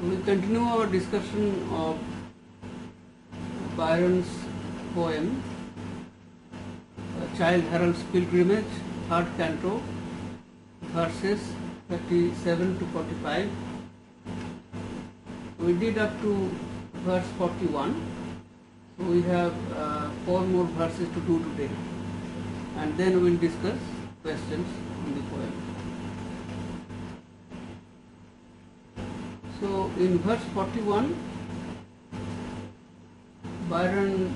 We continue our discussion of Byron's poem, Childe Harold's Pilgrimage, third canto, verses 37 to 45. We did up to verse 41. So we have 4 more verses to do today, and then we will discuss questions on the poem. So in verse 41, Byron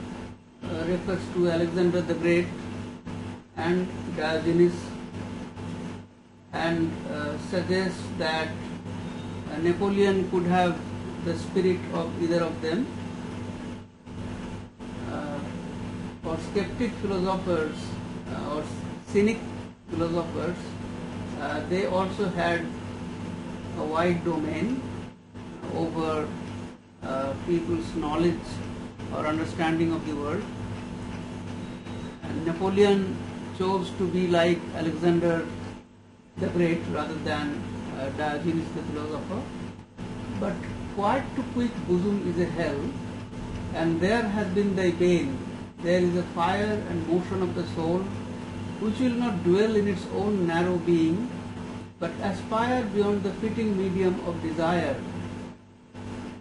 refers to Alexander the Great and Diogenes and suggests that Napoleon could have the spirit of either of them. For skeptic philosophers or cynic philosophers, they also had a wide domain over people's knowledge or understanding of the world. And Napoleon chose to be like Alexander the Great rather than Diogenes the philosopher. But quiet to quick bosom is a hell, and there has been thy bane. There is a fire and motion of the soul which will not dwell in its own narrow being, but aspire beyond the fitting medium of desire.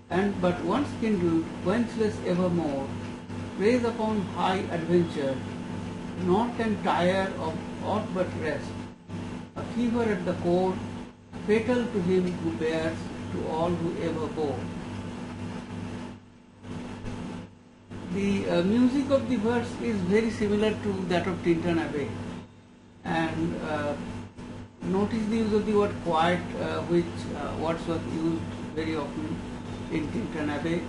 And but once kindled, quenchless evermore, preys upon high adventure, nor can tire of aught but rest. A fever at the core, fatal to him who bears, to all who ever bore. The music of the verse is very similar to that of Tintern Abbey, and notice the use of the word quiet, which Wordsworth used very often in Tintern Abbey.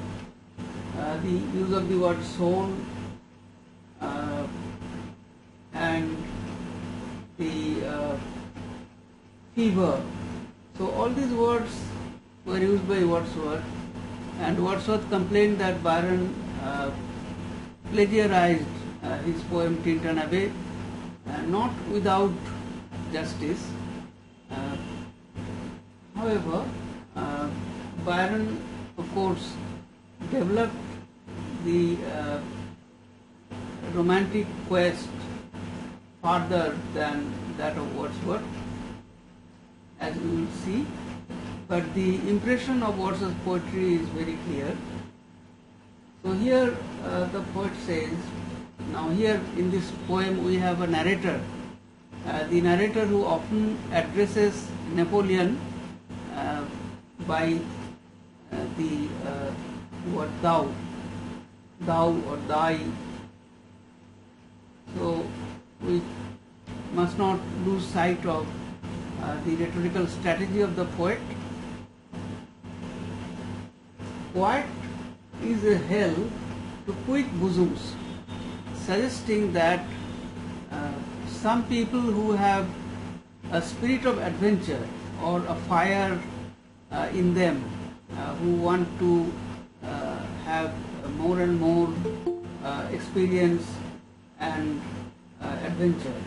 The use of the word soul and the fever. So all these words were used by Wordsworth, and Wordsworth complained that Byron plagiarized his poem Tintern Abbey, not without justice. However, Byron, of course, developed the romantic quest farther than that of Wordsworth, as we will see. But the impression of Wordsworth's poetry is very clear. So here the poet says, now here in this poem we have a narrator, the narrator who often addresses Napoleon by the word thou or thy. So we must not lose sight of the rhetorical strategy of the poet. Quiet is a hell to quick bosoms, suggesting that some people who have a spirit of adventure or a fire in them, who want to have more and more experience and adventure,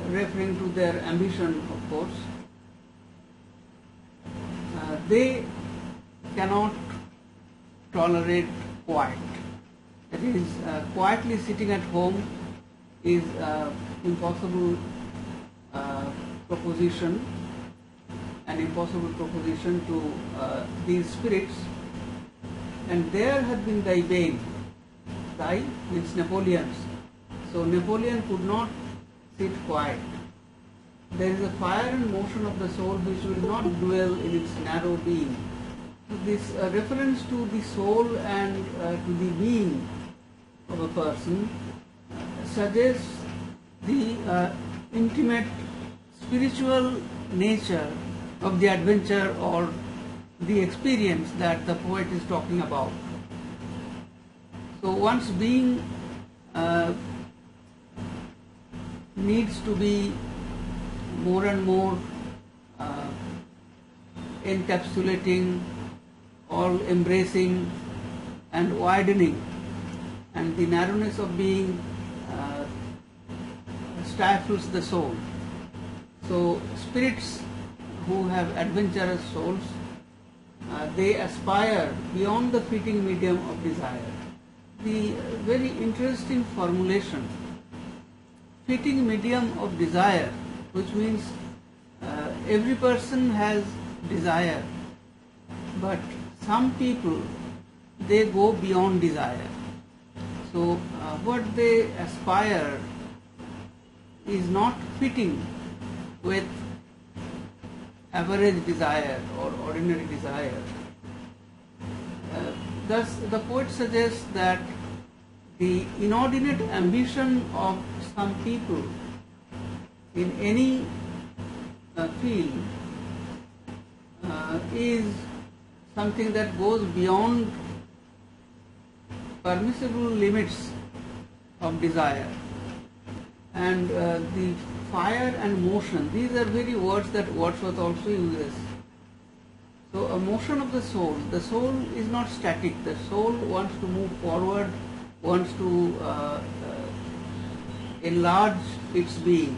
referring to their ambition, of course, they cannot tolerate quiet. That is, quietly sitting at home is impossible proposition, an impossible proposition to these spirits. And there had been thy bane. Thy means Napoleon's. So Napoleon could not sit quiet. There is a fire and motion of the soul which will not dwell in its narrow being. So this reference to the soul and to the being of a person suggests the intimate spiritual nature of the adventure or the experience that the poet is talking about. So one's being needs to be more and more encapsulating, all embracing and widening, and the narrowness of being stifles the soul. So spirits who have adventurous souls, they aspire beyond the fleeting medium of desire. The very interesting formulation, fleeting medium of desire, which means every person has desire, but some people, they go beyond desire. So what they aspire is not fitting with average desire or ordinary desire. Thus, the poet suggests that the inordinate ambition of some people in any field is something that goes beyond permissible limits of desire. And the fire and motion, these are very words that Wordsworth also uses. So a motion of the soul is not static. The soul wants to move forward, wants to enlarge its being,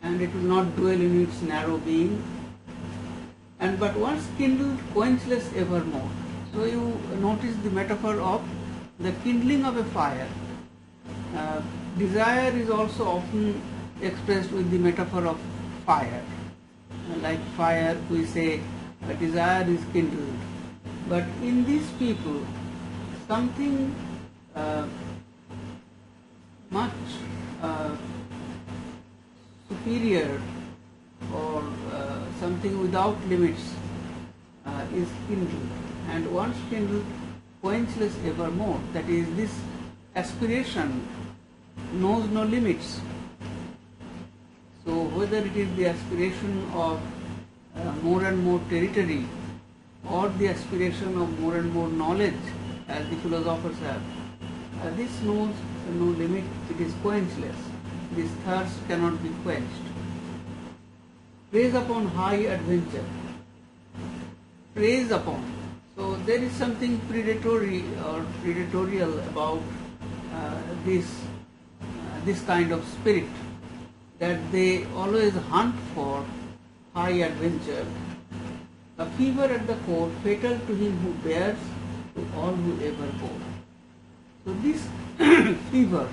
and it will not dwell in its narrow being. And but once kindled, quenchless evermore. So you notice the metaphor of the kindling of a fire. Desire is also often expressed with the metaphor of fire. Like fire, we say desire is kindled. But in these people, something much superior or something without limits is kindled. And once kindled, quenchless evermore. That is, this aspiration knows no limits. So whether it is the aspiration of more and more territory or the aspiration of more and more knowledge, as the philosophers have, this knows no limit, it is quenchless. This thirst cannot be quenched. Praise upon high adventure. Praise upon. So there is something predatory or predatorial about this kind of spirit, that they always hunt for high adventure. A fever at the core, fatal to him who bears, to all who ever bore. So this fever,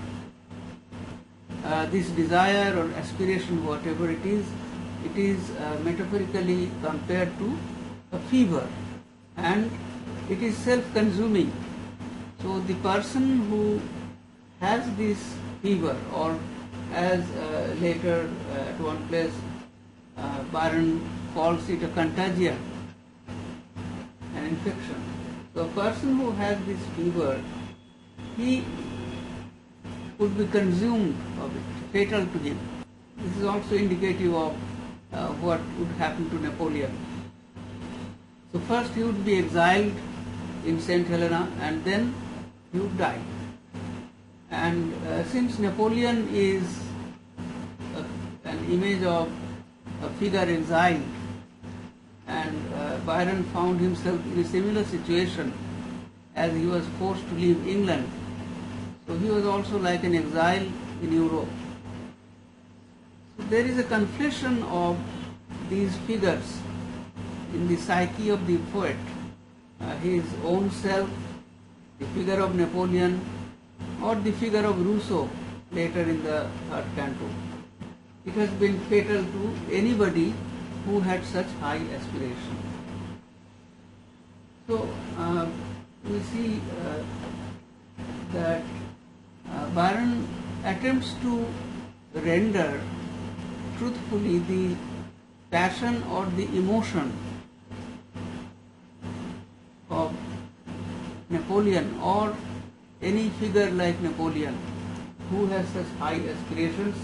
this desire or aspiration, whatever it is metaphorically compared to a fever, and it is self-consuming. So the person who has this fever, or as later at one place Byron calls it a contagion, an infection. So a person who has this fever, he would be consumed of it, fatal to him. This is also indicative of what would happen to Napoleon. So first he would be exiled in St. Helena, and then he would die. And since Napoleon is an image of a figure exiled, and Byron found himself in a similar situation as he was forced to leave England, so he was also like an exile in Europe. So there is a conflation of these figures in the psyche of the poet, his own self, the figure of Napoleon, or the figure of Rousseau later in the third canto. It has been fatal to anybody who had such high aspiration. So we see that Byron attempts to render truthfully the passion or the emotion of Napoleon, or any figure like Napoleon who has such high aspirations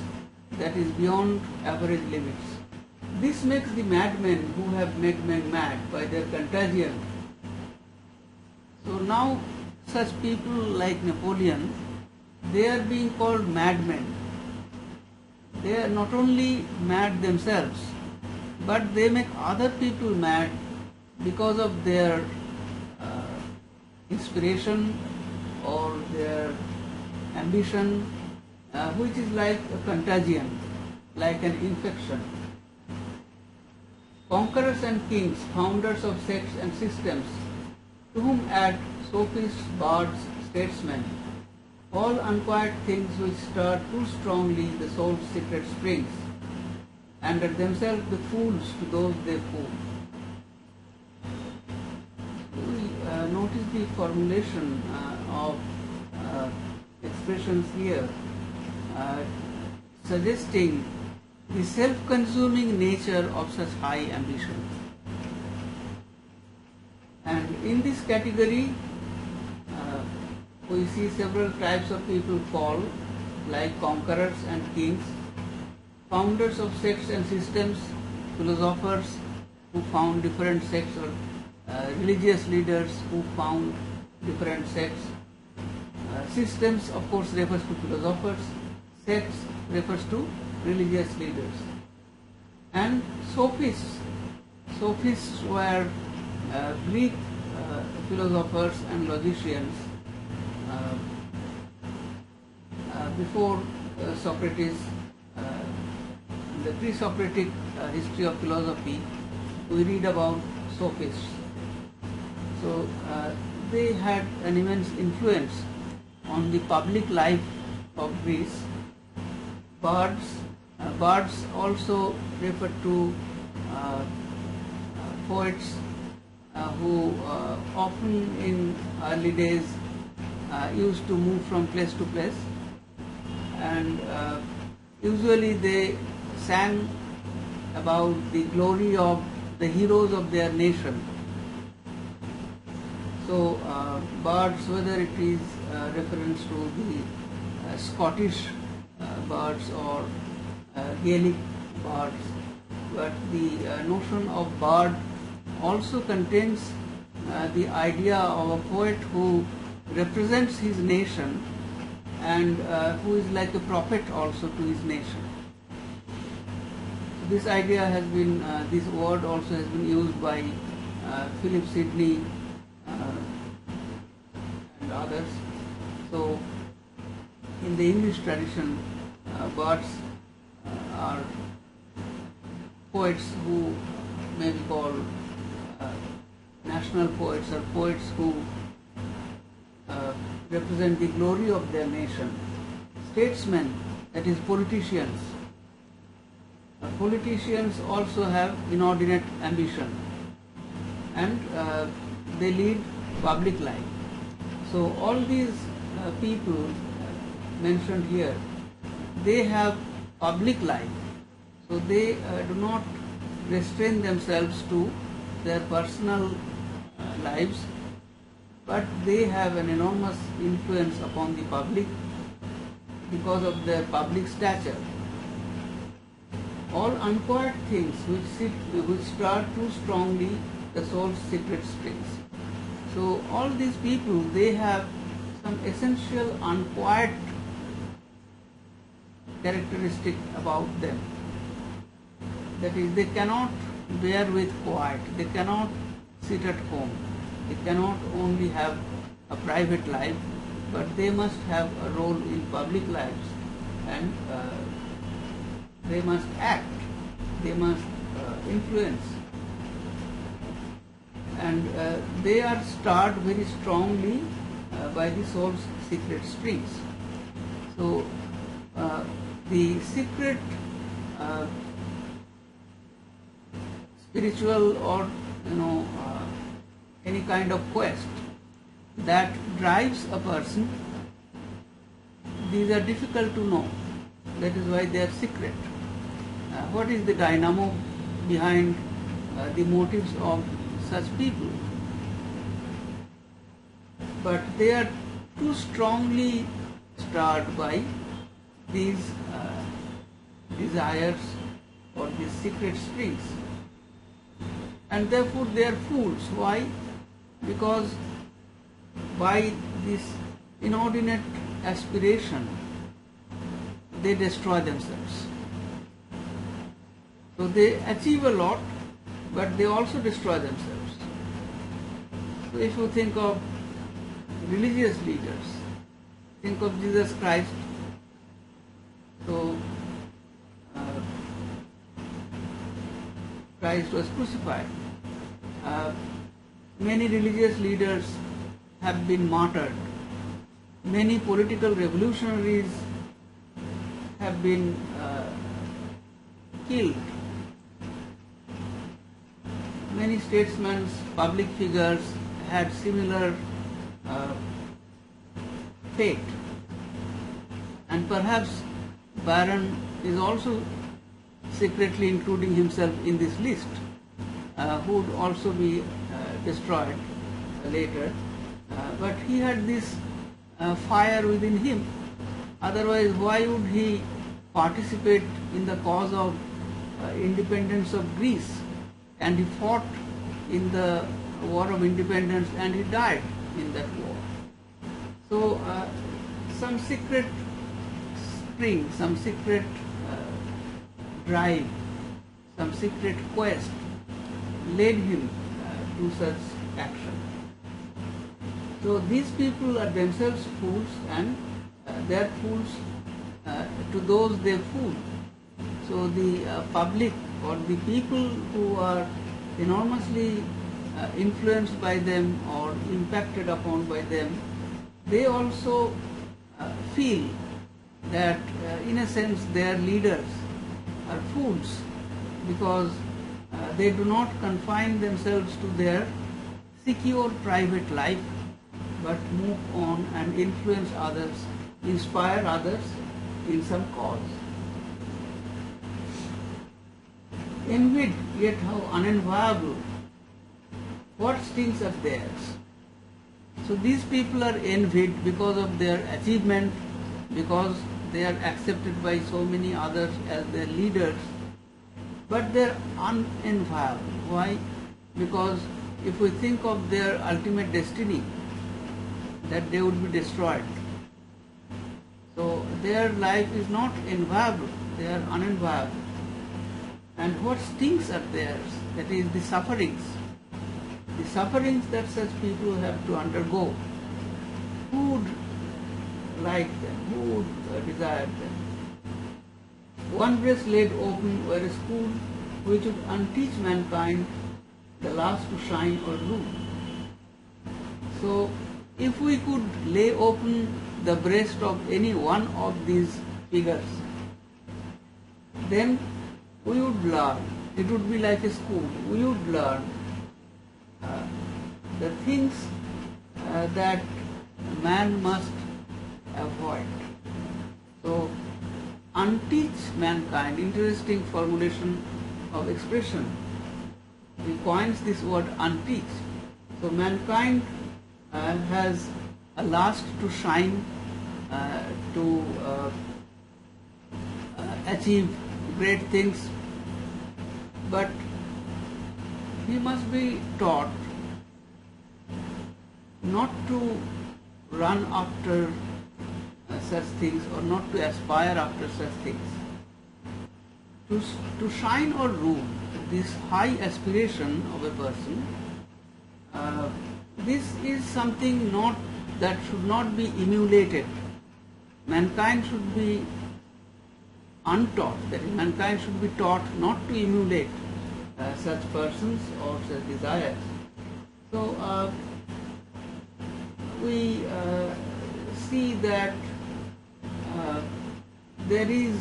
that is beyond average limits. This makes the madmen who have made men mad by their contagion. So now such people like Napoleon, they are being called madmen. They are not only mad themselves, but they make other people mad because of their inspiration or their ambition, which is like a contagion, like an infection. conquerors and kings, founders of sects and systems, to whom add sophists, bards, statesmen, all unquiet things which stir too strongly the soul's secret springs, and are themselves the fools to those they fool. We notice the formulation of expressions here, suggesting the self-consuming nature of such high ambition. And in this category, we see several types of people fall, like conquerors and kings, founders of sects and systems, philosophers who found different sects, or religious leaders who found different sects. Systems, of course, refers to philosophers. Sects refers to religious leaders. And sophists. Sophists were Greek philosophers and logicians before Socrates. In the pre-Socratic history of philosophy, we read about sophists. So they had an immense influence on the public life of Greece. Bards. Bards also refer to poets who often in early days used to move from place to place, and usually they sang about the glory of the heroes of their nation. So bards, whether it is reference to the Scottish bards or Gaelic bards, but the notion of bard also contains the idea of a poet who represents his nation and who is like a prophet also to his nation. This idea has been, this word also has been used by Philip Sidney and others. So in the English tradition, bards are poets who may be called national poets, or poets who represent the glory of their nation. Statesmen, that is politicians. Politicians also have inordinate ambition, and they lead public life. So all these people mentioned here, they have public life. So they do not restrain themselves to their personal lives, but they have an enormous influence upon the public because of their public stature. All unquiet things which stir too strongly the soul's secret springs. So all these people, they have some essential unquiet characteristic about them. That is, they cannot bear with quiet, they cannot sit at home, they cannot only have a private life, but they must have a role in public lives, and they must act, they must influence, and they are stirred very strongly by the soul's secret springs. So the secret spiritual or any kind of quest that drives a person, these are difficult to know. That is why they are secret. What is the dynamo behind the motives of such people? But they are too strongly stirred by these desires or these secret springs, and therefore they are fools. Why? Because by this inordinate aspiration, they destroy themselves. So they achieve a lot, but they also destroy themselves. So if you think of religious leaders, think of Jesus Christ. So Christ was crucified. Uh, Many religious leaders have been martyred. Many political revolutionaries have been killed. Many statesmen, public figures had similar fate. And perhaps Byron is also secretly including himself in this list, who would also be destroyed later. But he had this fire within him. Otherwise, why would he participate in the cause of independence of Greece? And he fought in the War of Independence and he died in that war. So some secret spring, some secret drive, some secret quest led him to such action. So these people are themselves fools, and they are fools to those they fool. So the public or the people who are enormously influenced by them or impacted upon by them, they also feel that in a sense their leaders are fools, because they do not confine themselves to their secure private life, but move on and influence others, inspire others in some cause. Envied, yet how unenviable, what stings are theirs? So these people are envied because of their achievement, because they are accepted by so many others as their leaders, but they are unenviable. Why? Because if we think of their ultimate destiny, that they would be destroyed. So their life is not enviable, they are unenviable. And what stings are theirs? That is the sufferings. The sufferings that such people have to undergo. Who would like them? Who would desire them? One breast laid open were a school which would unteach mankind the last to shine or rule. So if we could lay open the breast of any one of these figures, then we would learn. It would be like a school. We would learn the things that man must avoid. So, unteach mankind, interesting formulation of expression. He coins this word unteach. So, mankind has a last to shine, to achieve great things, but he must be taught not to run after such things or not to aspire after such things. To shine or rule, this high aspiration of a person, this is something not that should not be emulated. Mankind should be untaught, that is, mankind should be taught not to emulate such persons or such desires. So we see that there is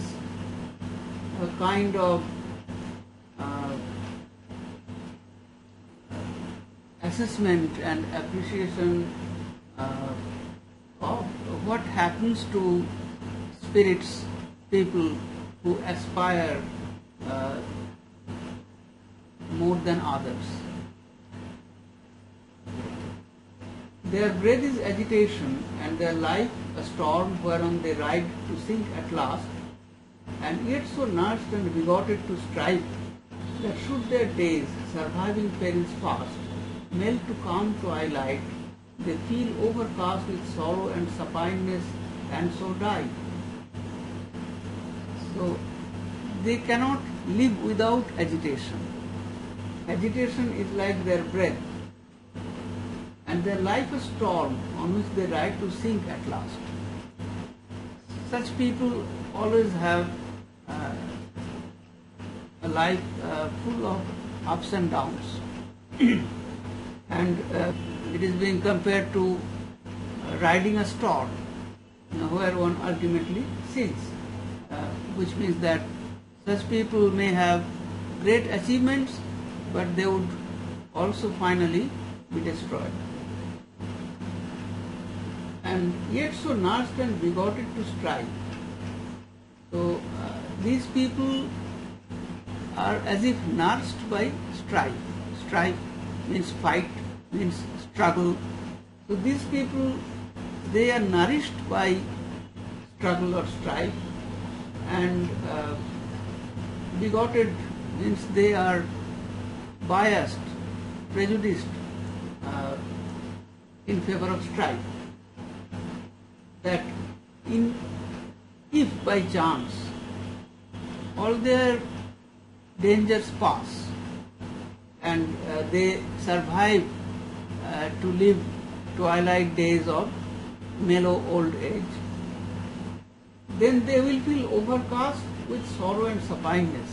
a kind of assessment and appreciation of what happens to spirits, people who aspire more than others. Their breath is agitation, and their life a storm whereon they ride to sink at last, and yet so nursed and begotten to strive, that should their days, surviving perils past, melt to calm twilight, they feel overcast with sorrow and supineness, and so die. So they cannot live without agitation. Agitation is like their breath, and their life a storm on which they ride to sink at last. Such people always have a life full of ups and downs. And it is being compared to riding a storm, where one ultimately sinks, which means that such people may have great achievements, but they would also finally be destroyed. And yet so nursed and begotten to strive. So these people are as if nursed by strife. Strife means fight, means struggle. So these people, they are nourished by struggle or strife, and begotten means they are biased, prejudiced in favor of strife. That if by chance all their dangers pass and they survive to live twilight days of mellow old age, then they will feel overcast with sorrow and supineness.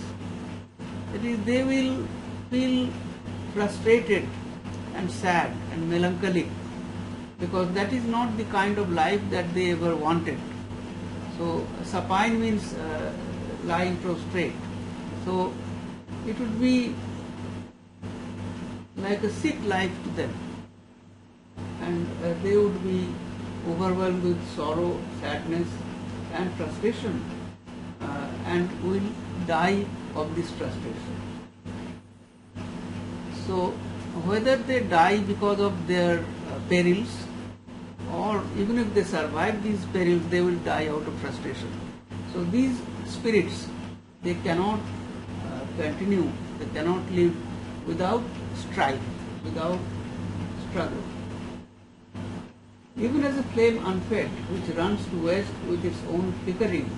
That is, they will feel frustrated and sad and melancholic, because that is not the kind of life that they ever wanted. So supine means lying prostrate. So it would be like a sick life to them, and they would be overwhelmed with sorrow, sadness and frustration, and will die of this frustration. So whether they die because of their perils, or even if they survive these perils, they will die out of frustration. So these spirits, they cannot continue, they cannot live without strife, without struggle. Even as a flame unfed, which runs to waste with its own flickering,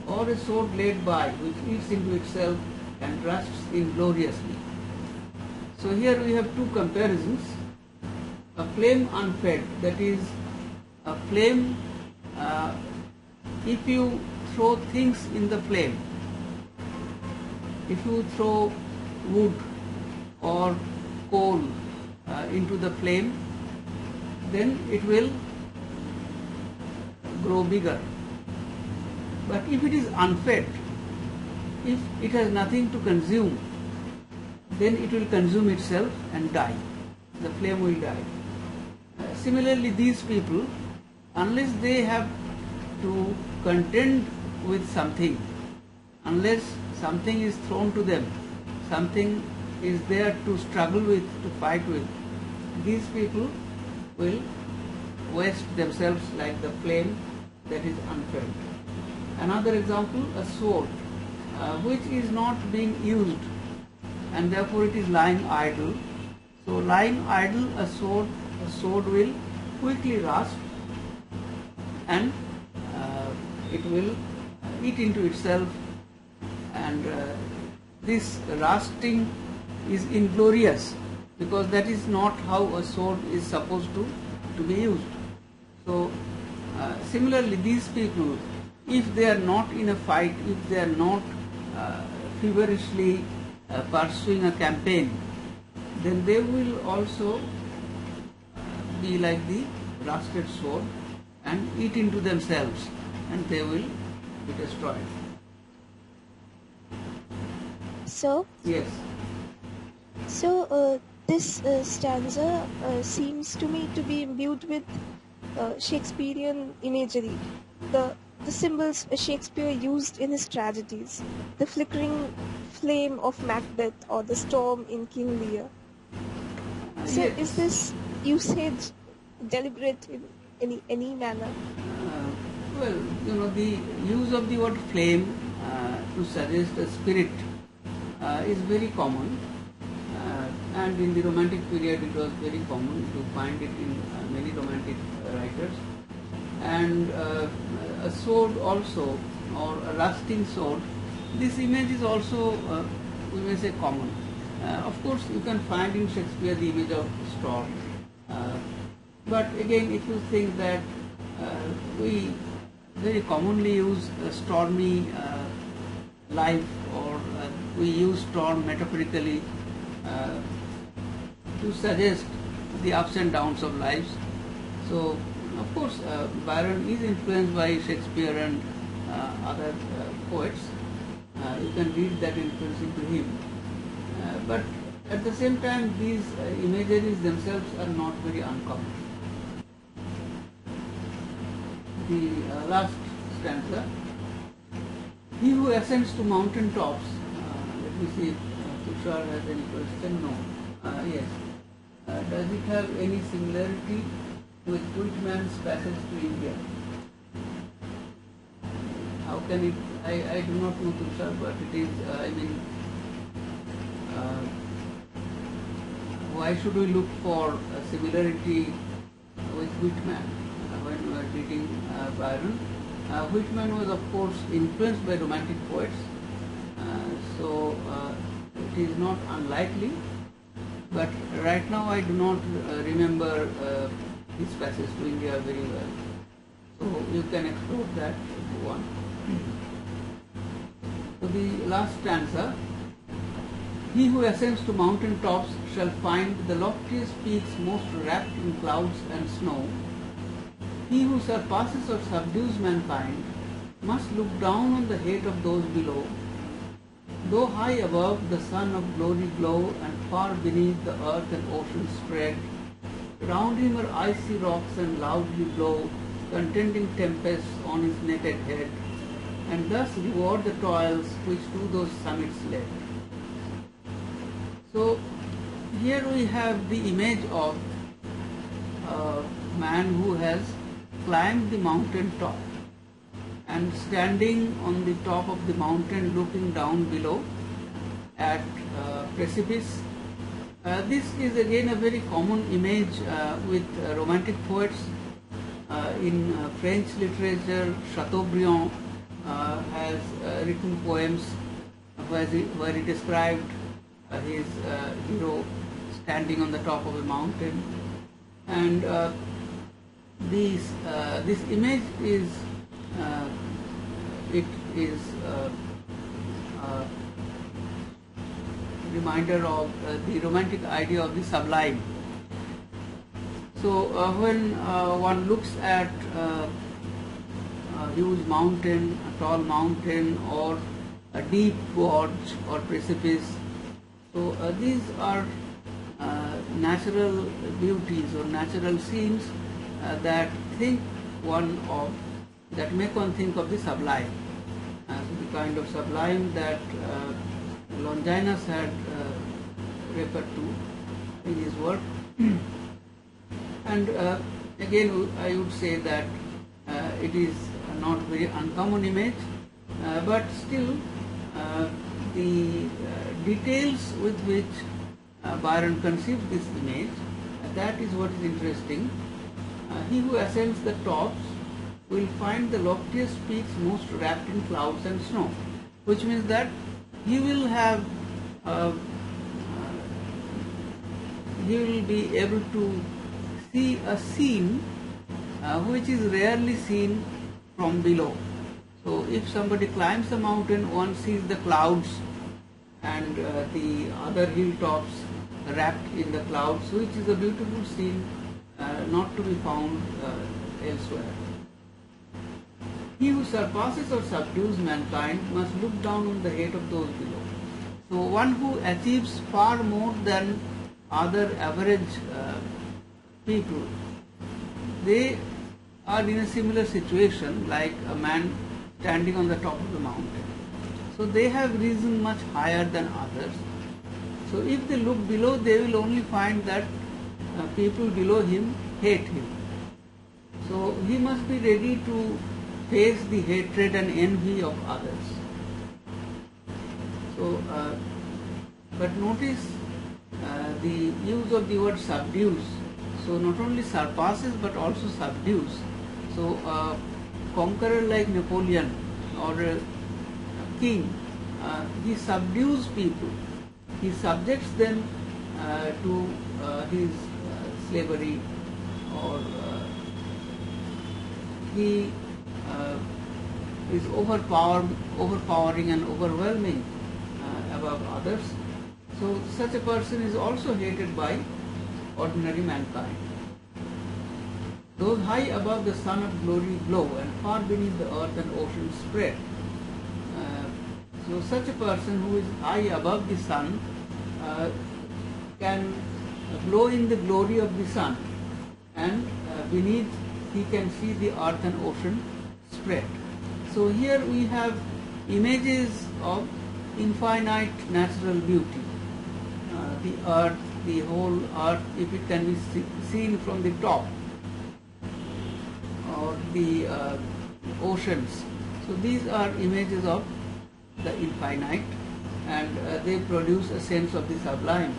or a sword laid by, which eats into itself and rusts ingloriously. So here we have two comparisons. A flame unfed, that is, a flame, if you throw things in the flame, if you throw wood or coal into the flame, then it will grow bigger. But if it is unfed, if it has nothing to consume, then it will consume itself and die. The flame will die. Similarly, these people, unless they have to contend with something, unless something is thrown to them, something is there to struggle with, to fight with, these people will waste themselves like the flame that is unfed. Another example, a sword, which is not being used, and therefore it is lying idle. So lying idle, a sword will quickly rust, and it will eat into itself, and this rusting is inglorious, because that is not how a sword is supposed to be used. So similarly, these people, if they are not in a fight, if they are not feverishly pursuing a campaign, then they will also be like the rusted sword and eat into themselves, and they will be destroyed. So, Yes. So this stanza seems to me to be imbued with Shakespearean imagery. The symbols Shakespeare used in his tragedies, the flickering flame of Macbeth or the storm in King Lear. So Yes. is this usage deliberate in any manner? Well, the use of the word flame to suggest a spirit is very common, and in the Romantic period it was very common to find it in many Romantic writers. And a sword also, or a rusting sword, this image is also, we may say, common. Of course, you can find in Shakespeare the image of storm. But again, if you think that we very commonly use a stormy life, or we use storm metaphorically to suggest the ups and downs of lives. So, of course, Byron is influenced by Shakespeare and other poets. You can read that influence into him. But at the same time, these imageries themselves are not very uncommon. The last stanza. He who ascends to mountain tops, let me see if Tushar has any question. No. Yes. Does it have any similarity with Whitman's passage to India? How can it? I do not know, Tushar, but it is, why should we look for a similarity with Whitman when we are reading Byron? Whitman was, of course, influenced by Romantic poets, so it is not unlikely. But right now I do not remember his passage to India very well. So you can explore that if you want. So the last stanza. He who ascends to mountain tops shall find the loftiest peaks most wrapped in clouds and snow. He who surpasses or subdues mankind must look down on the hate of those below. Though high above the sun of glory glow, and far beneath the earth and ocean spread, round him are icy rocks and loudly blow contending tempests on his naked head, and thus reward the toils which to those summits led. So here we have the image of a man who has climbed the mountain top and standing on the top of the mountain looking down below at precipice. This is again a very common image with Romantic poets. In French literature, Chateaubriand has written poems where he described his hero standing on the top of a mountain, and this image is reminder of the Romantic idea of the sublime. So when one looks at a huge mountain, a tall mountain, or a deep gorge or precipice, so these are natural beauties or natural scenes that make one think of the sublime, the kind of sublime that Longinus had referred to in his work. And again, I would say that it is not very uncommon image, but still the details with which Byron conceived this image, that is what is interesting. He who ascends the tops will find the loftiest peaks most wrapped in clouds and snow, which means that he will have he will be able to see a scene which is rarely seen from below. So if somebody climbs the mountain, one sees the clouds and the other hilltops wrapped in the clouds, which is a beautiful scene not to be found elsewhere. He who surpasses or subdues mankind must look down on the hate of those below. So one who achieves far more than other average people, they are in a similar situation like a man standing on the top of the mountain. So they have risen much higher than others. So if they look below, they will only find that people below him hate him. So he must be ready to face the hatred and envy of others. So, but notice the use of the word subdues. So not only surpasses but also subdues. So a conqueror like Napoleon or a king, he subdues people. He subjects them to his slavery, or he is overpowering and overwhelming above others. So such a person is also hated by ordinary mankind. Those high above the sun of glory glow, and far beneath the earth and ocean spread. So such a person who is high above the sun can glow in the glory of the sun, and beneath he can see the earth and ocean spread. So here we have images of infinite natural beauty. The earth, the whole earth, if it can be seen from the top, or the oceans. So these are images of the infinite, and they produce a sense of the sublime.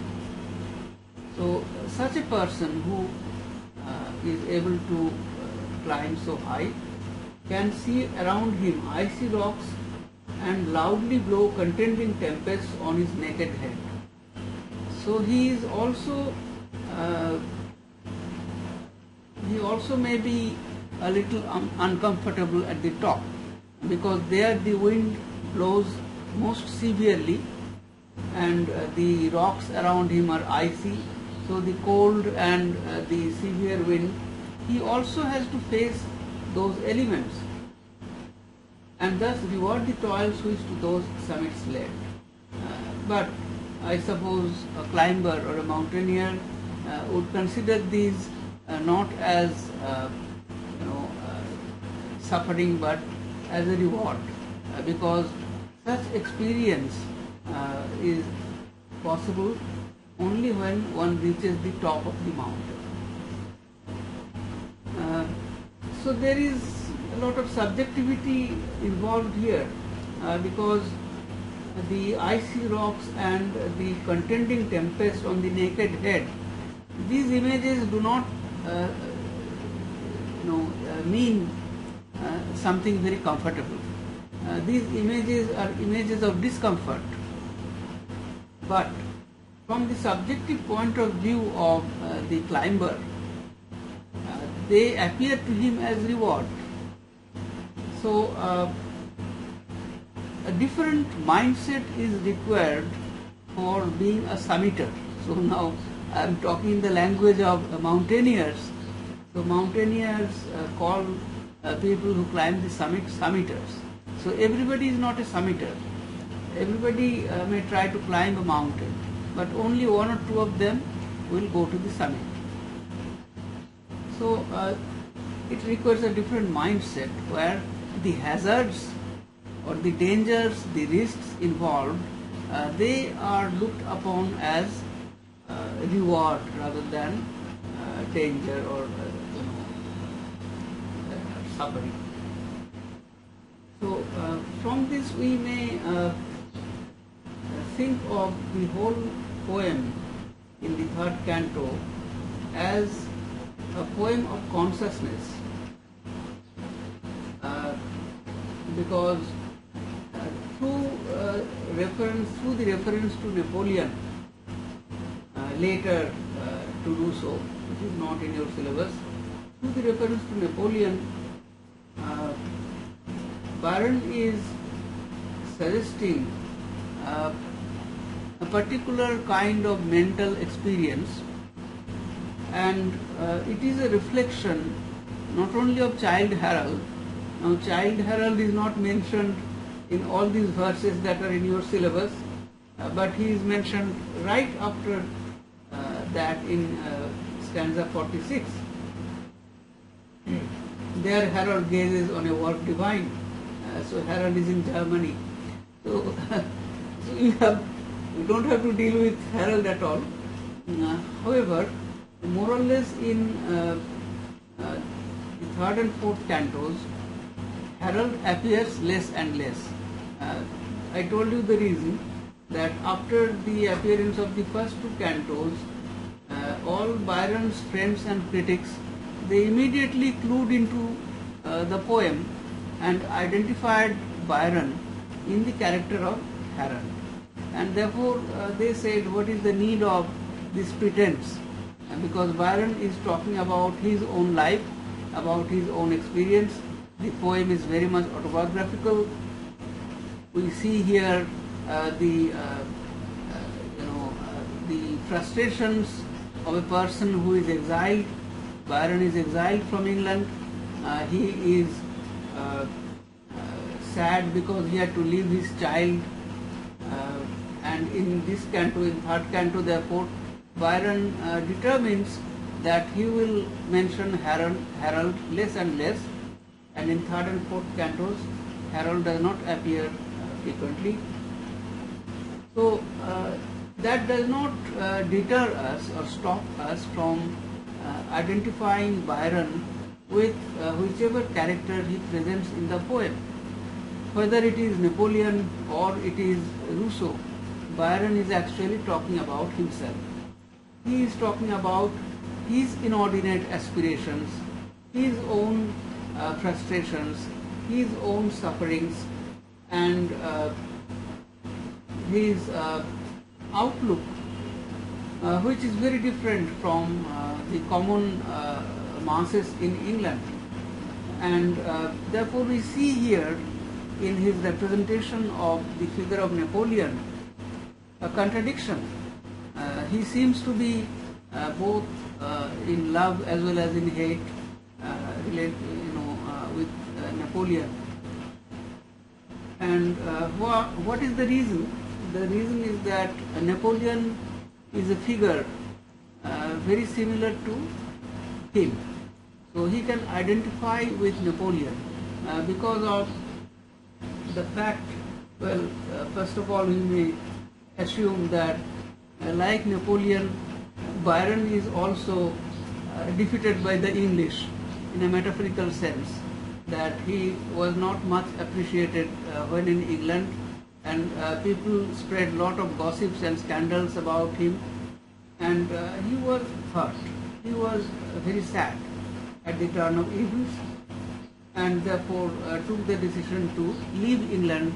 So such a person who is able to climb so high can see around him icy rocks and loudly blow contending tempests on his naked head. So he is also may be a little uncomfortable at the top, because there the wind blows most severely, and the rocks around him are icy. So the cold and the severe wind, he also has to face those elements, and thus reward the toils which to those summits led. But I suppose a climber or a mountaineer would consider these not as suffering, but as a reward, because such experience is possible only when one reaches the top of the mountain. So there is a lot of subjectivity involved here, because the icy rocks and the contending tempest on the naked head, these images do not mean something very comfortable. These images are images of discomfort, but from the subjective point of view of the climber, they appear to him as reward. So a different mindset is required for being a summiter. So now I am talking in the language of mountaineers. So mountaineers call people who climb the summit summiters. So everybody is not a summiter. Everybody may try to climb a mountain, but only one or two of them will go to the summit. So it requires a different mindset, where the hazards or the dangers, the risks involved, they are looked upon as reward rather than danger or suffering. So from this we may think of the whole poem in the third canto as a poem of consciousness, because through the reference to Napoleon, later to Rousseau, which is not in your syllabus, through the reference to Napoleon, Byron is suggesting a particular kind of mental experience, and it is a reflection not only of Childe Harold. Now Childe Harold is not mentioned in all these verses that are in your syllabus, but he is mentioned right after that in stanza 46. There Harold gazes on a work divine. So Harold is in Germany. So, you don't have to deal with Harold at all. However, more or less in the third and fourth cantos, Harold appears less and less. I told you the reason, that after the appearance of the first two cantos, all Byron's friends and critics, they immediately clued into the poem and identified Byron in the character of Harold. And therefore they said, what is the need of this pretense? Because Byron is talking about his own life, about his own experience. The poem is very much autobiographical. We see here the frustrations of a person who is exiled. Byron is exiled from England. He is sad because he had to leave his child. And in this canto, in third canto, therefore, Byron determines that he will mention Harold less and less, and in third and fourth cantos, Harold does not appear frequently. So that does not deter us or stop us from identifying Byron with whichever character he presents in the poem. Whether it is Napoleon or it is Rousseau, Byron is actually talking about himself. He is talking about his inordinate aspirations, his own frustrations, his own sufferings, and his outlook, which is very different from the common masses in England. And therefore we see here in his representation of the figure of Napoleon a contradiction. He seems to be both in love as well as in hate with Napoleon. And what is the reason? The reason is that Napoleon is a figure very similar to him. So he can identify with Napoleon because of the fact, well, first of all, we may assume that like Napoleon, Byron is also defeated by the English in a metaphorical sense, that he was not much appreciated when in England, and people spread a lot of gossips and scandals about him, and he was hurt. He was very sad at the turn of events, and therefore took the decision to leave England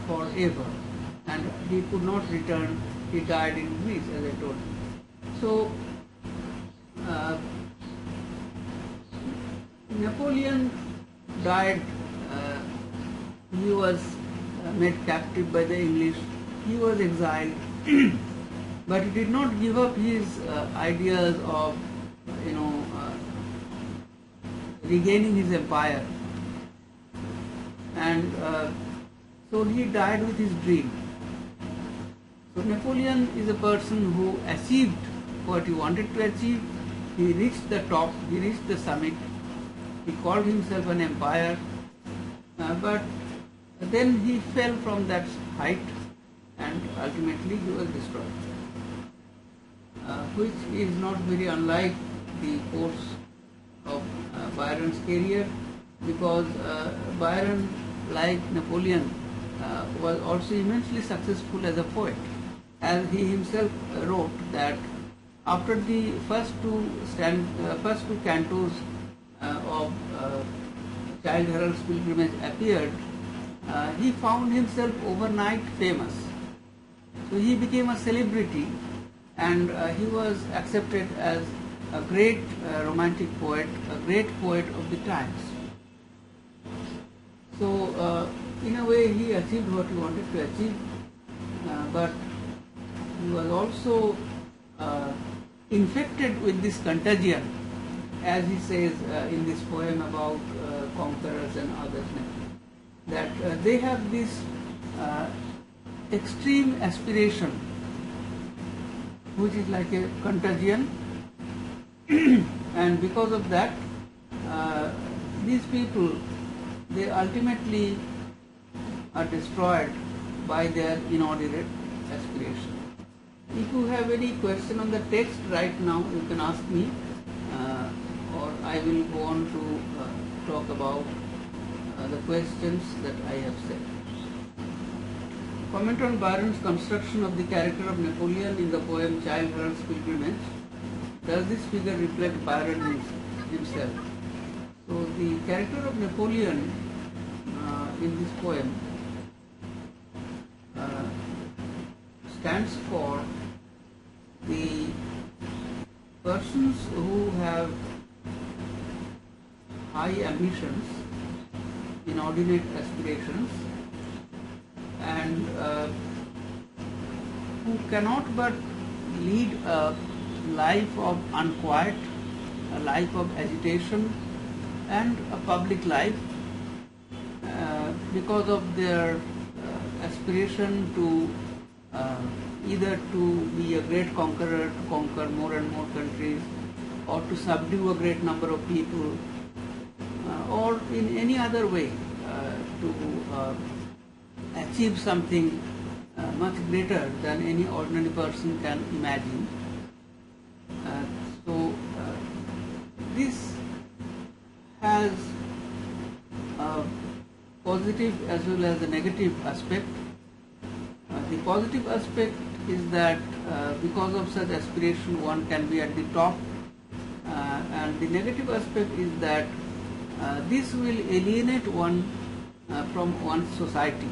forever, and he could not return. He died in Greece, as I told you. So Napoleon died. He was made captive by the English. He was exiled, but he did not give up his ideas of regaining his empire, and so he died with his dream. So Napoleon is a person who achieved what he wanted to achieve. He reached the top, he reached the summit, he called himself an empire, but then he fell from that height and ultimately he was destroyed, which is not very unlike the course of Byron's career, because Byron, like Napoleon, was also immensely successful as a poet, as he himself wrote that after the first two cantos of Childe Harold's Pilgrimage appeared, he found himself overnight famous. So he became a celebrity, and he was accepted as a great romantic poet, a great poet of the times. So in a way he achieved what he wanted to achieve, but he was also infected with this contagion, as he says in this poem about conquerors and others, that they have this extreme aspiration, which is like a contagion, and because of that, these people, they ultimately are destroyed by their inordinate aspiration. If you have any question on the text right now, you can ask me, or I will go on to talk about the questions that I have said. Comment on Byron's construction of the character of Napoleon in the poem Childe Harold's Pilgrimage. Does this figure reflect Byron himself? So the character of Napoleon in this poem stands for the persons who have high ambitions, inordinate aspirations, and who cannot but lead a life of unquiet, a life of agitation, and a public life because of their aspiration to either to be a great conqueror, to conquer more and more countries, or to subdue a great number of people, or in any other way to achieve something much greater than any ordinary person can imagine. So this has a positive as well as a negative aspect. The positive aspect is that because of such aspiration one can be at the top, and the negative aspect is that this will alienate one from one's society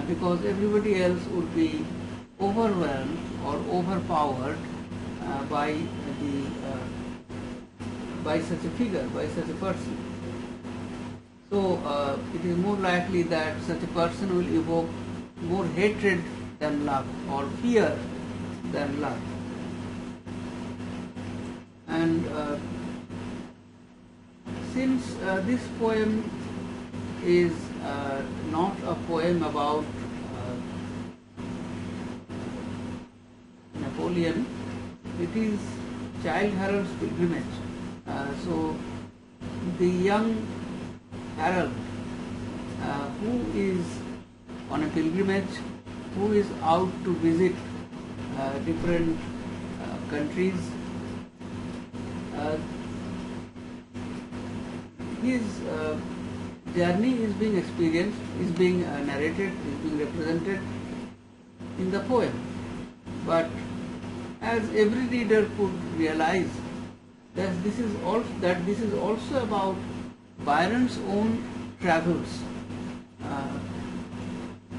because everybody else would be overwhelmed or overpowered by by such a figure, by such a person. So it is more likely that such a person will evoke more hatred than love, or fear than love. And since this poem is not a poem about Napoleon, it is Childe Harold's pilgrimage. So the young Harold who is on a pilgrimage, who is out to visit different countries, his journey is being experienced, is being narrated, is being represented in the poem. But as every reader could realize, that this is also about Byron's own travels,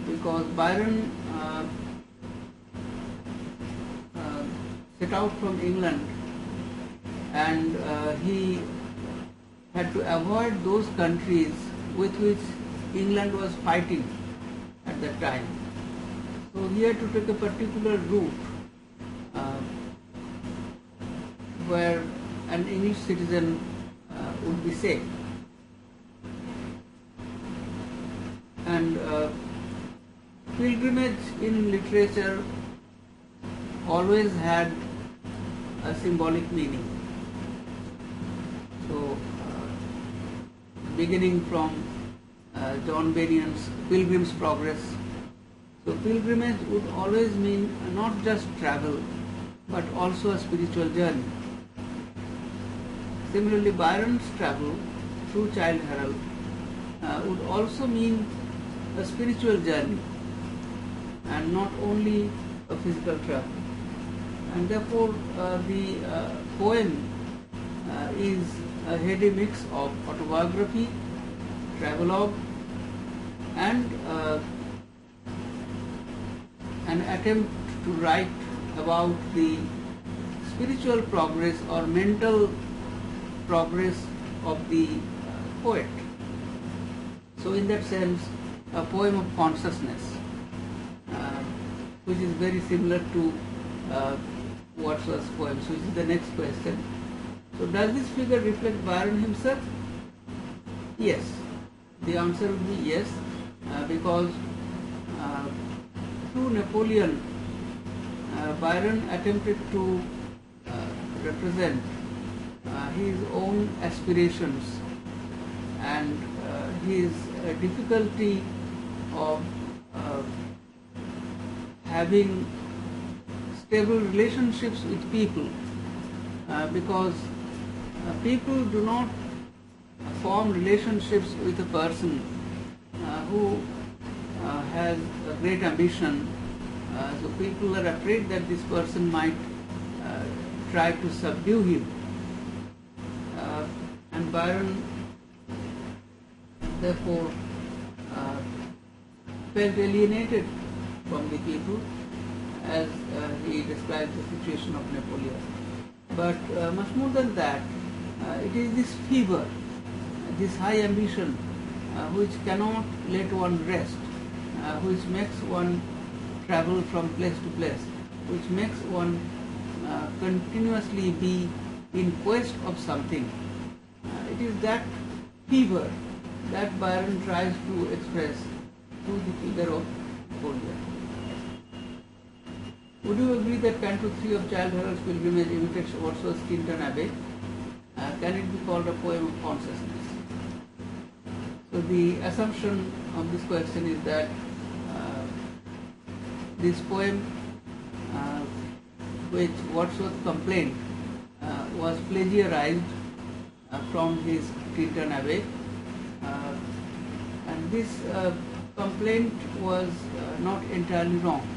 because Byron set out from England, and he had to avoid those countries with which England was fighting at that time. So he had to take a particular route where an English citizen would be safe. And pilgrimage in literature always had a symbolic meaning. So beginning from John Bunyan's Pilgrim's Progress. So pilgrimage would always mean not just travel, but also a spiritual journey. Similarly, Byron's travel through Childe Harold would also mean a spiritual journey and not only a physical travel. And therefore, the poem is a heady mix of autobiography, travelogue, and an attempt to write about the spiritual progress or mental progress of the poet. So in that sense, a poem of consciousness, which is very similar to Wordsworth's poems, which is the next question. So does this figure reflect Byron himself? Yes. The answer would be yes, because through Napoleon, Byron attempted to represent his own aspirations and his difficulty of having stable relationships with people, because people do not form relationships with a person who has a great ambition. So people are afraid that this person might try to subdue him. And Byron therefore felt alienated from the people as he describes the situation of Napoleon. But much more than that, it is this fever, this high ambition which cannot let one rest, which makes one travel from place to place. which makes one continuously be in quest of something. It is that fever that Byron tries to express through the figure of Napoleon. Would you agree that Canto 3 of Childe Harold's Pilgrimage imitates Wordsworth's Tintern Abbey? Can it be called a poem of consciousness? So the assumption of this question is that this poem, which Wordsworth complained was plagiarized from his Tintern Abbey, and this complaint was not entirely wrong,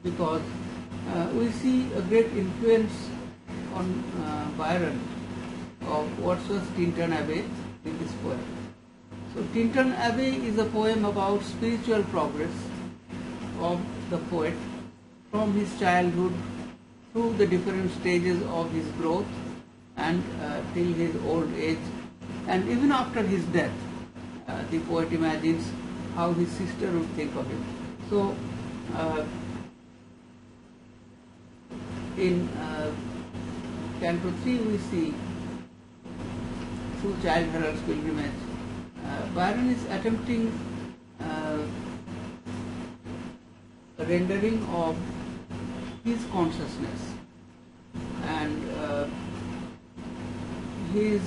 because we see a great influence on Byron of Wordsworth's Tintern Abbey in this poem. So Tintern Abbey is a poem about spiritual progress of the poet from his childhood through the different stages of his growth and till his old age, and even after his death. The poet imagines how his sister would think of him. So in Canto 3 we see, through Childe Harold's Pilgrimage, Byron is attempting a rendering of his consciousness, and his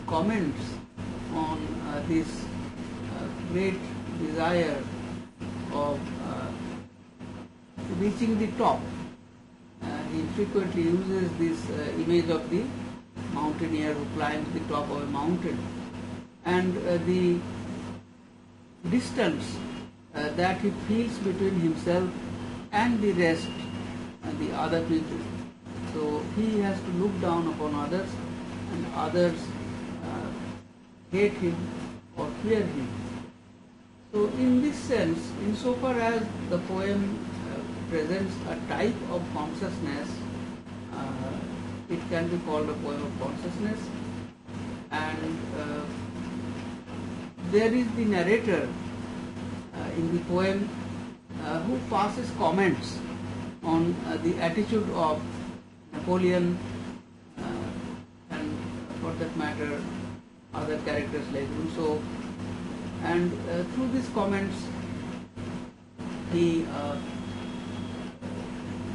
comments on this great desire of reaching the top. He frequently uses this image of the mountaineer who climbs the top of a mountain, and the distance that he feels between himself and the rest and the other people. So he has to look down upon others, and others hate him or fear him. So in this sense, insofar as the poem presents a type of consciousness, it can be called a poem of consciousness. And there is the narrator in the poem who passes comments on the attitude of Napoleon and, for that matter, other characters like Rousseau, and through these comments he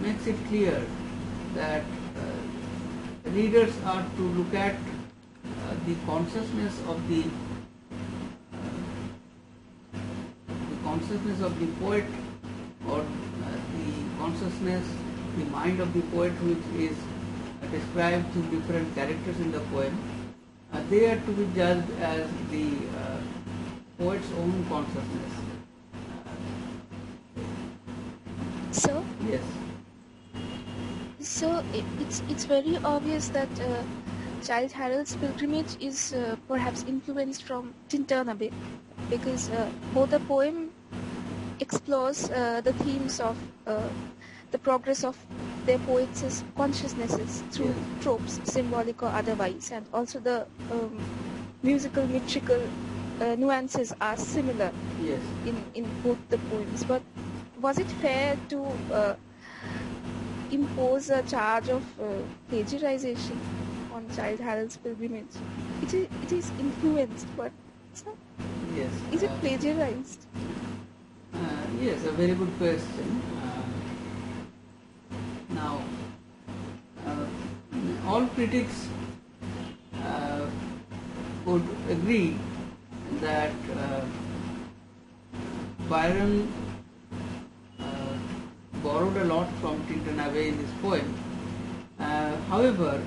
makes it clear that readers are to look at the consciousness of the poet, or the consciousness, the mind of the poet, which is described through different characters in the poem. They are to be judged as the poet's own consciousness. So, Yes. so it's very obvious that Childe Harold's Pilgrimage is perhaps influenced from Tintern Abbey, because both the poem explores the themes of the progress of their poets' consciousnesses through Yes. tropes, symbolic or otherwise, and also the musical, metrical nuances are similar Yes. in both the poems. But was it fair to impose a charge of plagiarization on Childe Harold's Pilgrimage? It is influenced, but it's not. Yes. Is it plagiarized? Yes, a very good question. Now, all critics would agree that Byron borrowed a lot from Tintern Abbey in his poem. However,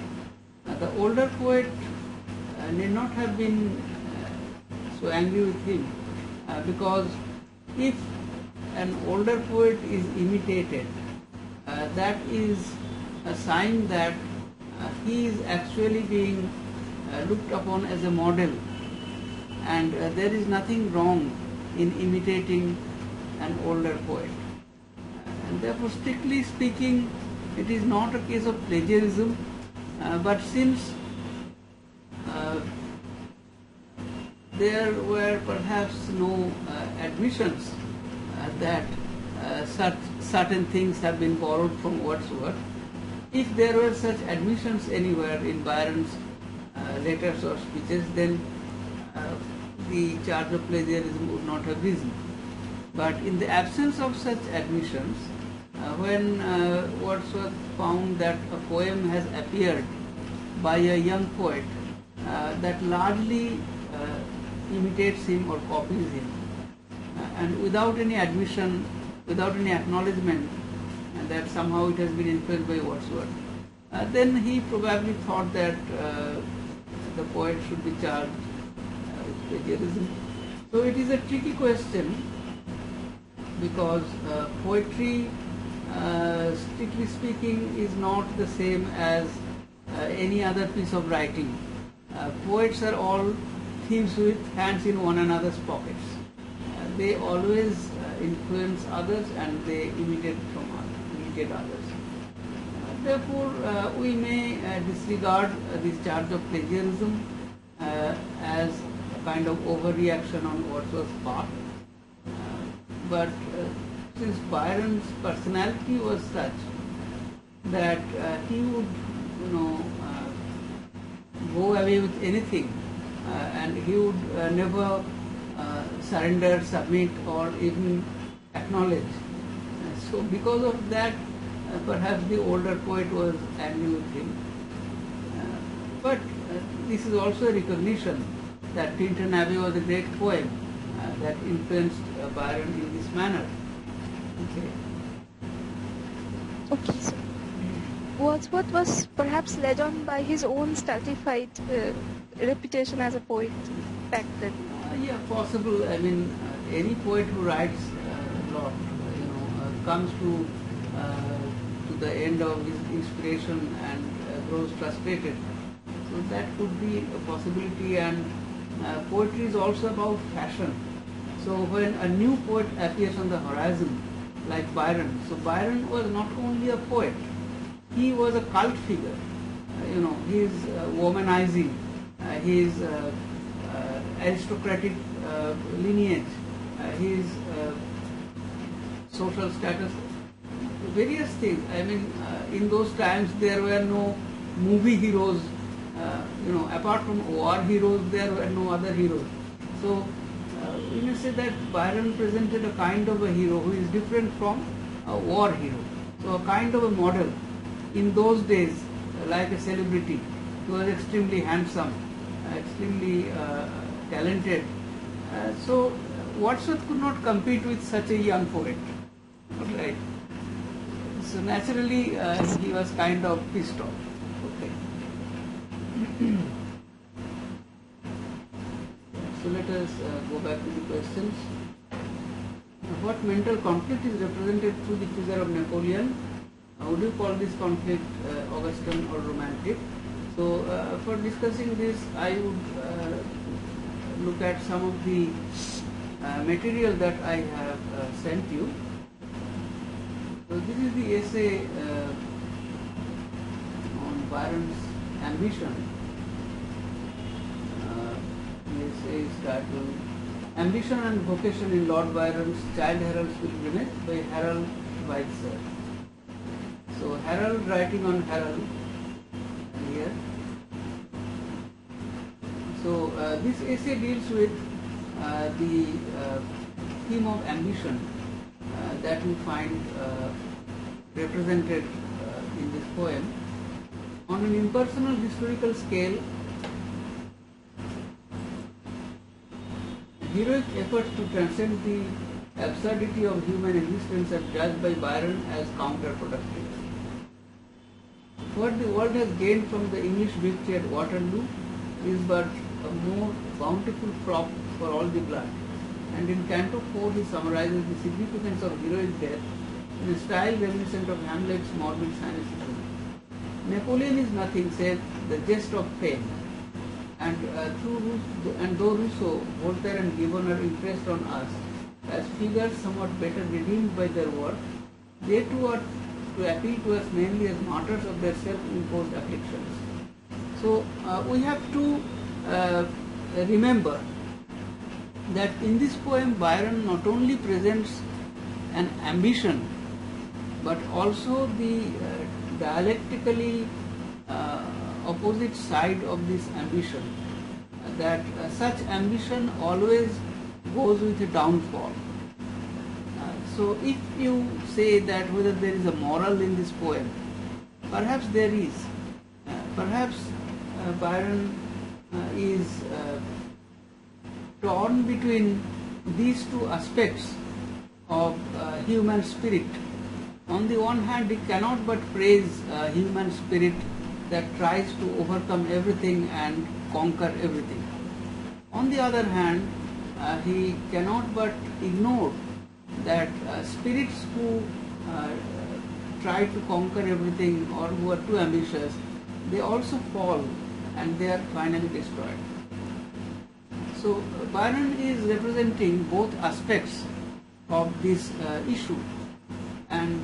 the older poet need not have been so angry with him, because if an older poet is imitated, that is a sign that he is actually being looked upon as a model, and there is nothing wrong in imitating an older poet. And therefore, strictly speaking, it is not a case of plagiarism, but since there were perhaps no admissions that certain things have been borrowed from Wordsworth. If there were such admissions anywhere in Byron's letters or speeches, then the charge of plagiarism would not have risen. But in the absence of such admissions, when Wordsworth found that a poem has appeared by a young poet that largely imitates him or copies him, and without any admission, without any acknowledgement that somehow it has been influenced by Wordsworth, then he probably thought that the poet should be charged with plagiarism. So it is a tricky question, because poetry, strictly speaking, is not the same as any other piece of writing. Poets are all thieves with hands in one another's pockets. They always influence others and they imitate others. Therefore, we may disregard this charge of plagiarism as a kind of overreaction on Wordsworth's part. But since Byron's personality was such that he would, go away with anything, and he would never surrender, submit, or even acknowledge. So because of that, perhaps the older poet was angry with him. But this is also a recognition that Tintern Abbey was a great poem that influenced Byron in this manner. Okay, so Wordsworth was perhaps led on by his own stultified reputation as a poet back then. Yeah, possible. I mean, any poet who writes a lot, comes to the end of his inspiration and grows frustrated. So that could be a possibility. And poetry is also about fashion. So when a new poet appears on the horizon, like Byron, so Byron was not only a poet, he was a cult figure. His womanizing, his aristocratic lineage, his social status, various things. I mean, in those times there were no movie heroes. Apart from war heroes, there were no other heroes. So we may say that Byron presented a kind of a hero who is different from a war hero. So a kind of a model. In those days, like a celebrity, he was extremely handsome, extremely talented. So Wordsworth could not compete with such a young poet. Right. So naturally, he was kind of pissed off. Okay. So let us go back to the questions. What mental conflict is represented through the figure of Napoleon? Would you call this conflict Augustan or romantic? So for discussing this, I would look at some of the material that I have sent you. So this is the essay on Byron's ambition. The essay is titled Ambition and Vocation in Lord Byron's Child Heralds Pilgrimage by Harold Weitzer. So Harold writing on Harold here. So this essay deals with the theme of ambition that we find represented in this poem. On an impersonal historical scale, heroic efforts to transcend the absurdity of human existence are judged by Byron as counterproductive. What the world has gained from the English victory at Waterloo is but a more bountiful crop for all the blood. And in Canto 4 he summarizes the significance of heroic death in a style reminiscent of Hamlet's morbid cynicism. Napoleon is nothing save the jest of fame. And though Rousseau, Voltaire and Gibbon are impressed on us as figures somewhat better redeemed by their work, they too are to appeal to us mainly as martyrs of their self-imposed afflictions. So we have to remember that in this poem Byron not only presents an ambition but also the dialectically opposite side of this ambition, that such ambition always goes with a downfall. So if you say that whether there is a moral in this poem, perhaps there is. Perhaps Byron is torn between these two aspects of human spirit. On the one hand, he cannot but praise human spirit that tries to overcome everything and conquer everything. On the other hand, he cannot but ignore that spirits who try to conquer everything or who are too ambitious, they also fall and they are finally destroyed. So Byron is representing both aspects of this issue, and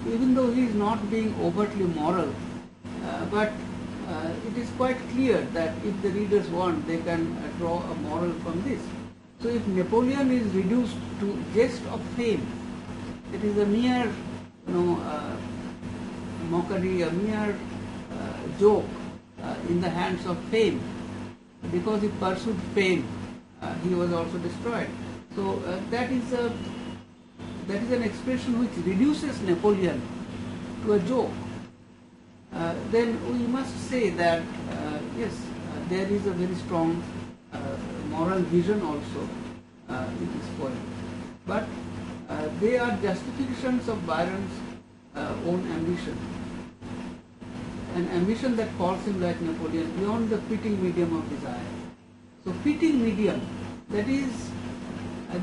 even though he is not being overtly moral, but it is quite clear that if the readers want, they can draw a moral from this. So if Napoleon is reduced to jest of fame, it is a mere mockery, a mere joke in the hands of fame. Because he pursued fame, he was also destroyed. So that is an expression which reduces Napoleon to a joke. Then we must say that yes, there is a very strong moral vision also in this poem. But they are justifications of Byron's own ambition. An ambition that calls him like Napoleon beyond the fitting medium of desire. So fitting medium, that is,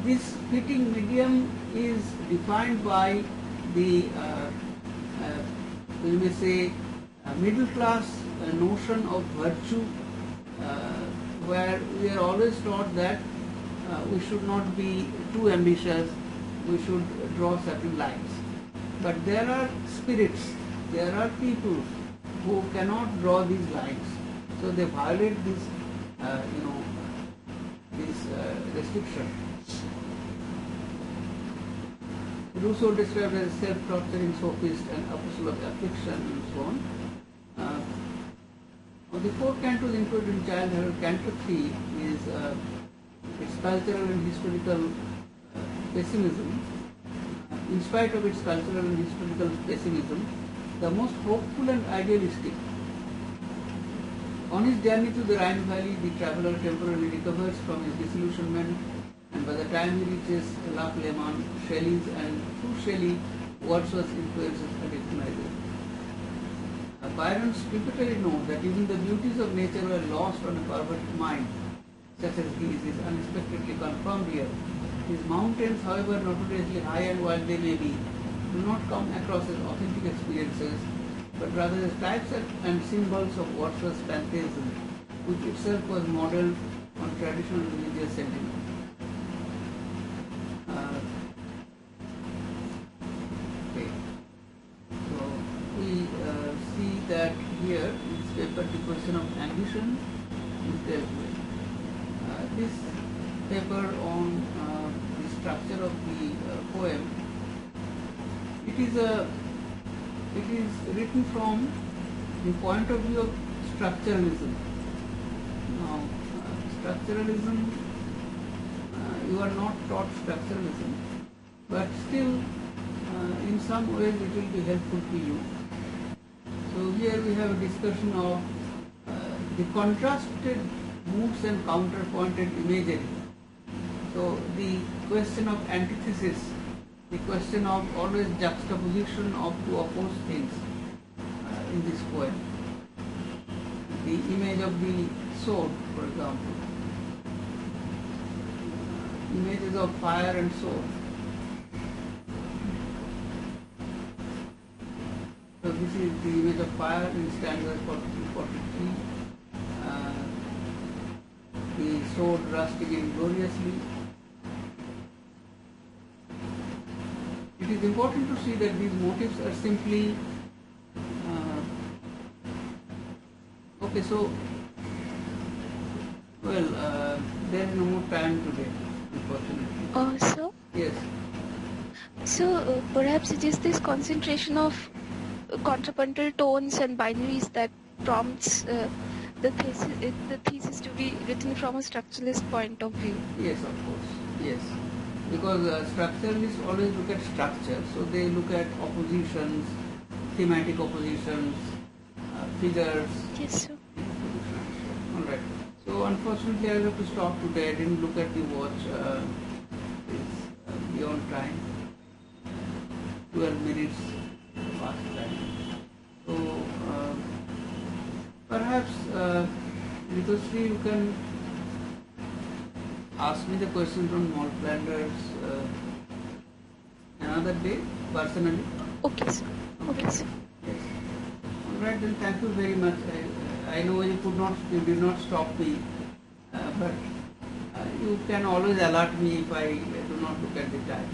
this fitting medium is defined by the, we may say, middle class notion of virtue, where we are always taught that we should not be too ambitious, we should draw certain lines. But there are spirits, there are people who cannot draw these lines, so they violate this, this restriction. Rousseau described as a self-torturing sophist and apostle of affliction and so on. The four cantos included in Childe Harold, Canto 3 is its cultural and historical pessimism. In spite of its cultural and historical pessimism, the most hopeful and idealistic. On his journey to the Rhine Valley, the traveller temporarily recovers from his disillusionment, and by the time he reaches Loch Lomond, Shelley's and through Shelley, Wordsworth's influences are recognized. Byron's tributary note that even the beauties of nature were lost on a perverted mind, such as his, is unexpectedly confirmed here. His mountains, however notoriously high and wild they may be, do not come across as authentic experiences, but rather as types and symbols of Wordsworth's pantheism, which itself was modelled on traditional religious sentiment. Okay. So we see that here in this paper the question of ambition is dealt with. This paper on the structure of the poem, it is written from the point of view of structuralism. Now, structuralism, you are not taught structuralism, but still in some ways it will be helpful to you. So here we have a discussion of the contrasted moods and counterpointed imagery. So the question of antithesis, the question of always juxtaposition of two opposed things in this poem. The image of the sword, for example, images of fire and sword. So this is the image of fire in stanzas 42-43. The sword rusting in gloriously. It is important to see that these motifs are simply okay. So, well, there is no more time today, unfortunately. Sir, Yes. So perhaps it is this concentration of contrapuntal tones and binaries that prompts the thesis to be written from a structuralist point of view. Yes, of course. Yes. Because structuralists always look at structure, so they look at oppositions, thematic oppositions, figures. Yes, sir. Alright. So unfortunately I will have to stop today. I didn't look at the watch. It's beyond time. 12 minutes past time. So perhaps Ritushri, you can ask me the question from Maltlanders another day personally. Okay, sir. Okay, sir. Yes. Alright, then thank you very much. I know you did not stop me, but you can always alert me if I do not look at the time.